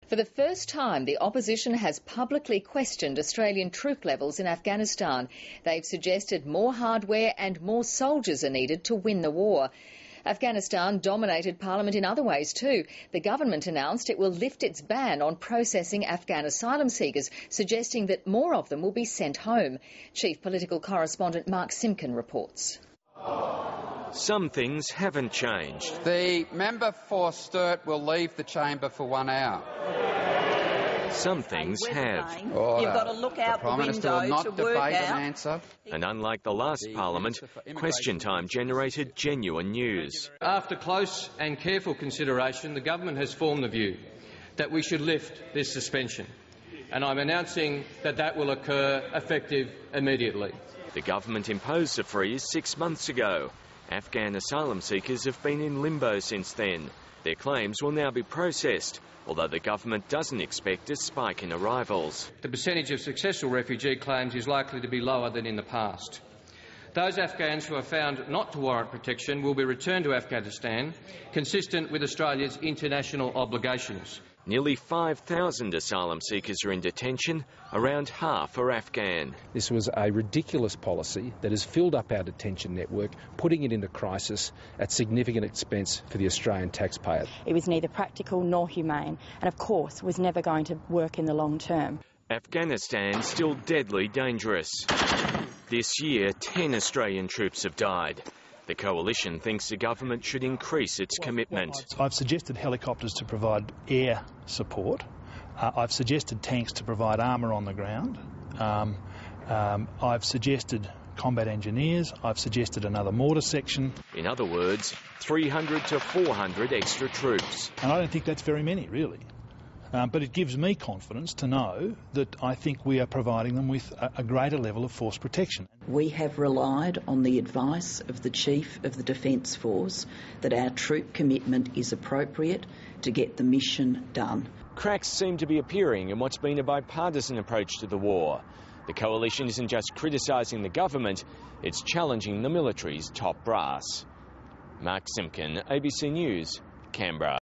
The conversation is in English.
For the first time, the opposition has publicly questioned Australian troop levels in Afghanistan. They've suggested more hardware and more soldiers are needed to win the war. Afghanistan dominated Parliament in other ways too. The government announced it will lift its ban on processing Afghan asylum seekers, suggesting that more of them will be sent home. Chief Political Correspondent Mark Simpkin reports. Some things haven't changed. The member for Sturt will leave the chamber for 1 hour. Some things have. You've got to look out the window to work out. And unlike the last Parliament, question time generated genuine news. After close and careful consideration, the government has formed the view that we should lift this suspension. And I'm announcing that that will occur effective immediately. The government imposed a freeze 6 months ago. Afghan asylum seekers have been in limbo since then. Their claims will now be processed, although the government doesn't expect a spike in arrivals. The percentage of successful refugee claims is likely to be lower than in the past. Those Afghans who are found not to warrant protection will be returned to Afghanistan, consistent with Australia's international obligations. Nearly 5,000 asylum seekers are in detention, around half are Afghan. This was a ridiculous policy that has filled up our detention network, putting it into crisis at significant expense for the Australian taxpayer. It was neither practical nor humane, and of course was never going to work in the long term. Afghanistan's still deadly dangerous. This year, 10 Australian troops have died. The coalition thinks the government should increase its commitment. I've suggested helicopters to provide air support. I've suggested tanks to provide armour on the ground. I've suggested combat engineers. I've suggested another mortar section. In other words, 300 to 400 extra troops. And I don't think that's very many, really. But it gives me confidence to know that I think we are providing them with a greater level of force protection. We have relied on the advice of the Chief of the Defence Force that our troop commitment is appropriate to get the mission done. Cracks seem to be appearing in what's been a bipartisan approach to the war. The coalition isn't just criticising the government, it's challenging the military's top brass. Mark Simpkin, ABC News, Canberra.